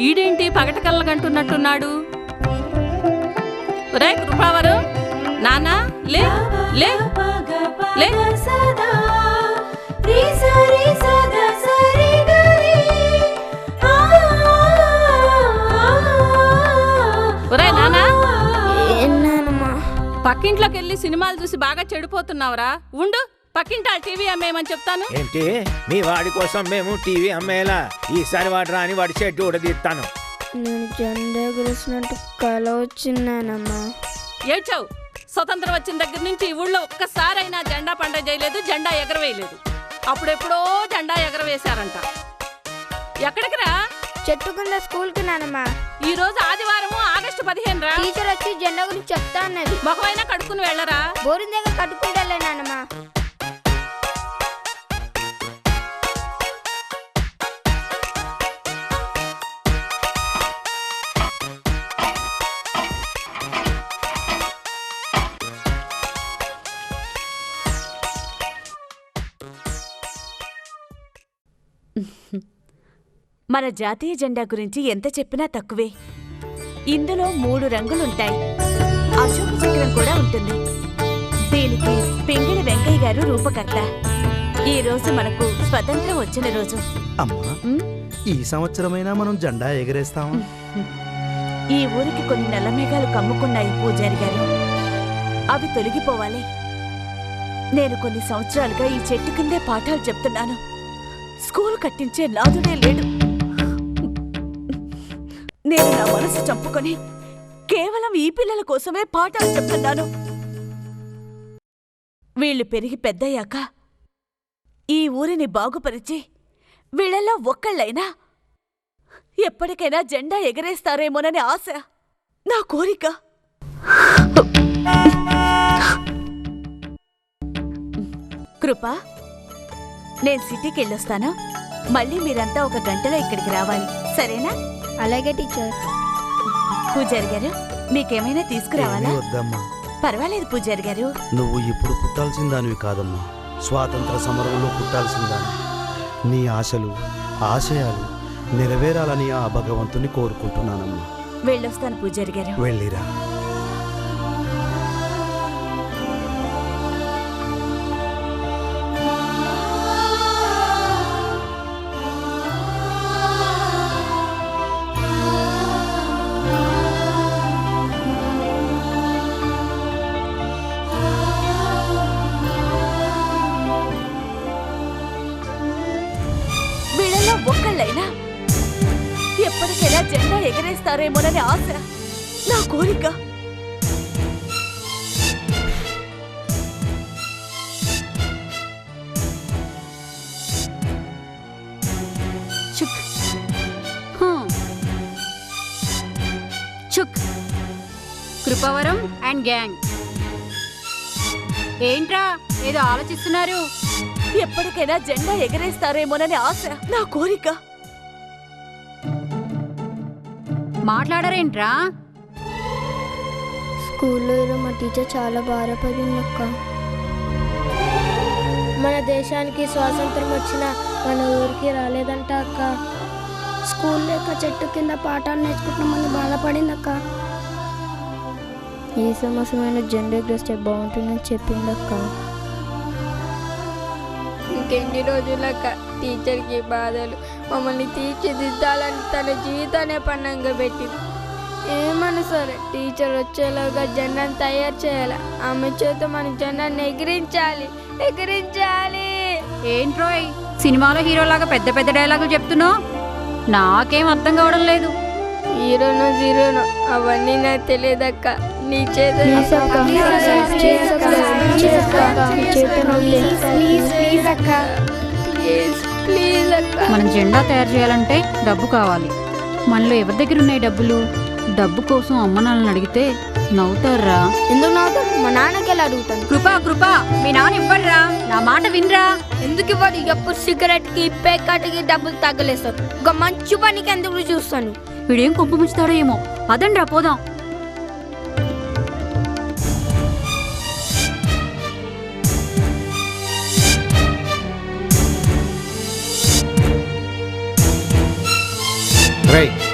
ఈడేంటి పగటకల్లగంటున్నట్టున్నాడు? రే కృపావరు, నానా లే లే లే. ఒరే నానా, పక్కింట్లోకి వెళ్ళి సినిమాలు చూసి బాగా చెడిపోతున్నావురా. ఉండు, పక్కింటి టీవీ అమ్మేయమని చెప్తాను. ఏంటి మీ వాడి కోసం మేము టీవీ అమ్మేలా? ఈసారి వాడు రాని వాడి షెడ్ ఉడదీస్తాను. నేను జెండా ఎగరేసినట్టు కల వచ్చిందానమ్మా. ఏడ్చావు? స్వతంత్రం వచ్చిన దగ్గర నుంచి ఈ ఊళ్ళో ఒక్కసారైనా జెండా పండుగ చేయలేదు, జెండా ఎగరవేయలేదు. అప్పుడెప్పుడో జెండా ఎగరవేశారంట. ఎక్కడికి రా? చెట్టు కింద స్కూల్ కి నానమ్మా. ఈ రోజు ఆదివారము ఆగస్టు 15 రా. టీచర్ వచ్చి జెండా గురించి చెప్తా అన్నది. మొహమైనా కడుక్కుని వెళ్ళరా? బోరింగ్ దగ్గర కట్టుకుంటాలే నానమ్మా. మన జాతీయ జెండా గురించి ఎంత చెప్పినా తక్కువే. ఇందులో 3 రంగులుంటాయి. అశోక చక్రం కూడా ఉంటుంది. దీనికి పింగళి వెంకయ్య గారు రూపకర్త. ఈ రోజు మనకు స్వతంత్రం వచ్చిన రోజు. అమ్మా, ఈ సంవత్సరమైనా మనం జెండా ఎగరేస్తాం. ఈ ఊరికి కొన్ని నల్లమేఘాలు కమ్ముకున్నాయి పూజారి గారు. అవి తొలగిపోవాలి. నేను కొన్ని సంవత్సరాలుగా ఈ చెట్టు కిందే పాఠాలు చెప్తున్నాను. స్కూల్ కట్టించే నాదుడే లేడు. నేను నా మనసు చంపుకొని కేవలం ఈ పిల్లల కోసమే పాఠాలు చెప్తున్నాను. వీళ్ళు పెరిగి పెద్దయ్యాక ఈ ఊరిని బాగుపరిచి వీళ్ళల్లో ఒక్కళ్ళైనా ఎప్పటికైనా జెండా ఎగరేస్తారేమోనని ఆశ, నా కోరిక. కృపా, నేను సిటీకి వెళ్ళొస్తాను. మళ్ళీ మీరంతా 1 గంటలో ఇక్కడికి రావాలి, సరేనా? అలాగే టీచర్. పూజారి గారు, మీకేమైనా తీసుకురావాలా? వద్దమ్మా, పర్వాలేదు పూజారి గారు. నువ్వు ఇప్పుడు పుట్టాల్సిందానివి కాదమ్మా, స్వాతంత్ర సమరంలో పుట్టాల్సిందాని. నీ ఆశలు ఆశయాలు నెరవేరాలని ఆ భగవంతుని కోరుకుంటున్నానమ్మా. వెళ్ళొస్తాను పూజారి గారు. వెళ్ళిరా. ఒక్కళ్ళైనా ఎప్పటికైనా జెండా ఎగరేస్తారేమోనని ఆశ, నా కోరిక. చుక్ కృపావరం అండ్ గ్యాంగ్. ఏంట్రా ఏదో ఆలోచిస్తున్నారు? ఎప్పటికైనా జెండా ఎగరేస్తారేమోనని ఆశ, నా కోరిక. మాట్లాడరేంట్రా? స్కూల్లో మా టీచర్ చాలా బాధపడిందక్క. మన దేశానికి స్వాతంత్రం వచ్చినా మన ఊరికి రాలేదంట అక్క. స్కూల్ లేక చెట్టు కింద పాఠాలు నేర్చుకుంటామని బాధపడిందక్క. ఏ సంవత్సరమైన జెండా ఎగరేస్తే బాగుంటుందని చెప్పిందక్క. ఇంకెన్ని రోజులక్క టీచర్కి బాధలు, మమ్మల్ని తీర్చిదిద్దాలని తన జీవితాన్ని పన్నంగా పెట్టింది. ఏమన్నా సరే టీచర్ వచ్చేలాగా జెండాను తయారు చేయాలి. ఆమె చేత మన జెండాన్ని ఎగిరించాలి. ఏంట్రోయ్ సినిమాలో హీరోలాగా పెద్ద పెద్ద డైలాగులు చెప్తున్నావు? నాకేం అర్థం కావడం లేదు. హీరోనో జీరోనో అవన్నీ నాకు తెలియదక్క. నీ చేత మనం జెండా తయారు చేయాలంటే డబ్బు కావాలి. మనలో ఎవరి దగ్గర ఉన్నాయి డబ్బులు? డబ్బు కోసం అమ్మ నాన్నని అడిగితే నవ్వుతారా? ఎందుకు నవ్వుతాడు? మా నాన్నకి ఎలా అడుగుతాను? కృపా మీ నాన్న ఇవ్వడ్రా, నా మాట వినరా. ఎందుకు ఇవ్వడు? ఎప్పుడు సిగరెట్ కి పేకాటికి డబ్బులు తగ్గలేస్తారు. ఒక మంచి పనికి ఎందుకు చూస్తాను? వీడేం కొంపు ముంచుతాడో ఏమో. పదండ్రా పోదాం.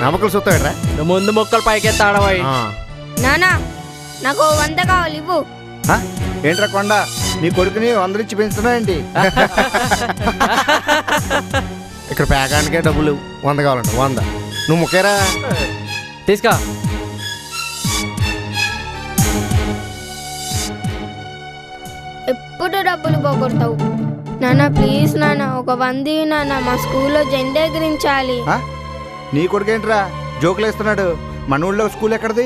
నమ్మకలు చూస్తాడరా ముందు మొక్కలు పైకెత్తాడవాయి. నానా నాకు 100 కావాలి, ఇవ్వు. ఏంట్రా కొండ, నీ కొడుకుని 100 ఇచ్చి పెంచుతున్నా ఏంటి? ఇక్కడ పేకానికే డబ్బులు 100 కావాలంట. 100 నువ్వు ముఖ్యరా తీసుకో. ఎప్పుడు డబ్బులు పోగొడతావు. నానా ప్లీజ్ నానా, ఒక 100 నానా, మా స్కూల్లో జెండా ఎగిరించాలి. నీ కొడుకు ఏంట్రా జోకులు వేస్తున్నాడు? మన ఊళ్ళో స్కూల్ ఎక్కడిది?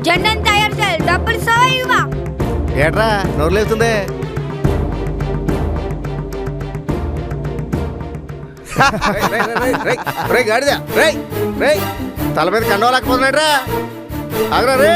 జెండాను తయారు చేయాలి. డబ్బులు సాయివా ఏట్రా నోరులేస్తుంది? తల మీద కండవలేకపోతున్నాడ్రా. ఆగరా రే.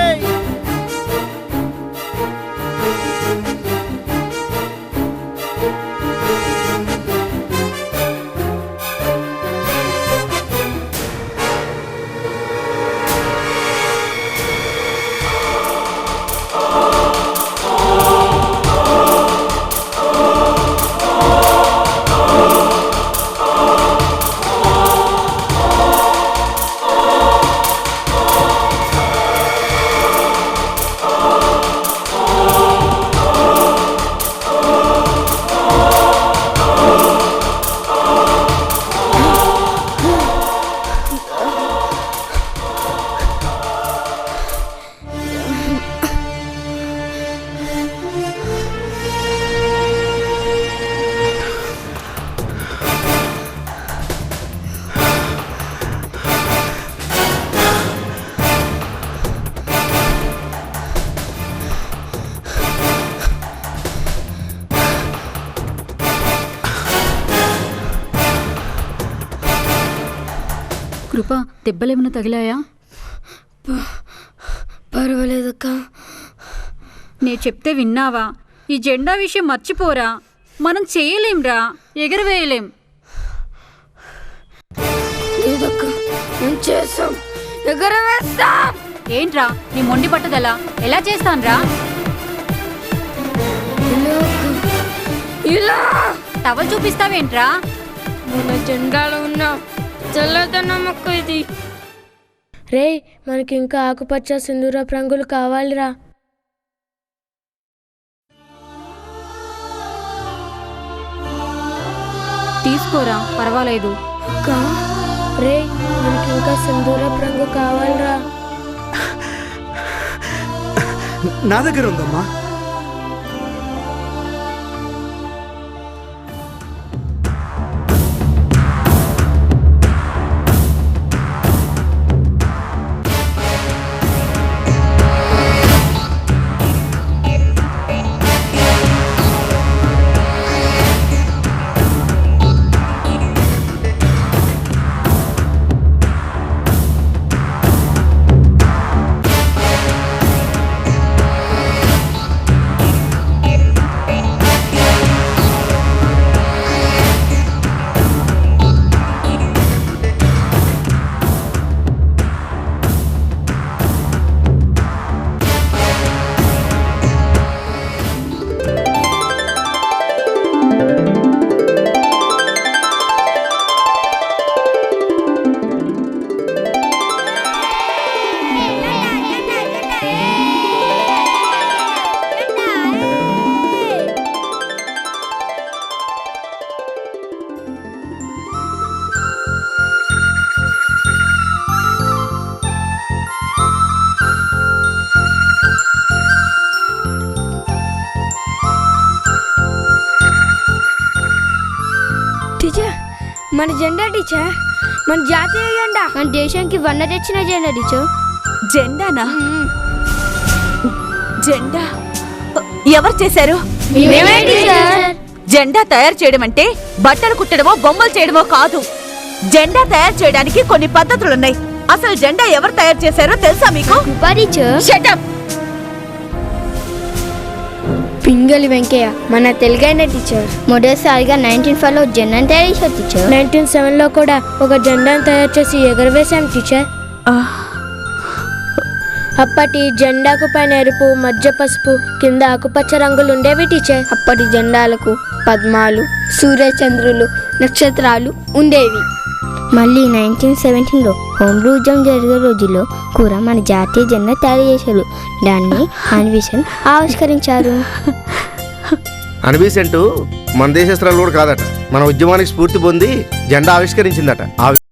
కృప, దెబ్బలేమన్నా తగిలాయా? పర్వాలేదక్క. నేను చెప్తే విన్నావా? ఈ జెండా విషయం మర్చిపోరా. మనం చేయలేంరా, ఎగరవేయలేం. లేదక్క, మేము చేస్తాం, ఎగరవేస్తాం. ఏంట్రా నీ మొండి పట్టుదల? ఎలా చేస్తాన్రా? ఇలా టవల్ చూపిస్తావేంట్రా? మన జెండాలో ఉన్న చల్లదనం మొక్క ఇది. రే, మనకి ఇంకా ఆకుపచ్చ సింధూర రంగులు కావాలిరా. తీసుకోరా, పర్వాలేదు. రే, మనకి ఇంకా సింధూర రంగు కావాలిరా. నా దగ్గర ఉందమ్మా. మన జెండా టీచర్, మన జాతీయ జెండా, మన దేశానికి వన్న తెచ్చిన జెండా టీచర్. జెండానా? జెండా ఎవరు చేశారు? మేమే టీచర్. జెండా తయారు చేయడం అంటే బట్టలు కుట్టడమో బొమ్మలు చేయడమో కాదు. జెండా తయారు చేయడానికి కొన్ని పద్ధతులున్నాయి. అసలు జెండా ఎవరు తయారు చేశారో తెలుసా మీకు? Shut up! పింగళి వెంకయ్య మన తెలుగైన టీచర్. మొదటిసారిగా 1905లో జెండాను తయారు చేశారు టీచర్. 1907లో కూడా ఒక జెండాను తయారు చేసి ఎగరవేశాం టీచర్. అప్పటి జెండాకు పైన ఎరుపు, మధ్య పసుపు, కింద ఆకుపచ్చ రంగులు ఉండేవి టీచర్. అప్పటి జెండాలకు పద్మాలు, సూర్యచంద్రులు, నక్షత్రాలు ఉండేవి. మళ్ళీ 1917లో హోమ్ రూల్ ఉద్యమం జరిగే రోజుల్లో కూడా మన జాతీయ జెండా తయారు చేశారు. దాన్ని అన్విషన్ ఆవిష్కరించారు. అన్వీసెంట్ మన దేశస్త్రాలు కూడా కాదట, మన ఉద్యమానికి స్ఫూర్తి పొంది జెండా ఆవిష్కరించిందట.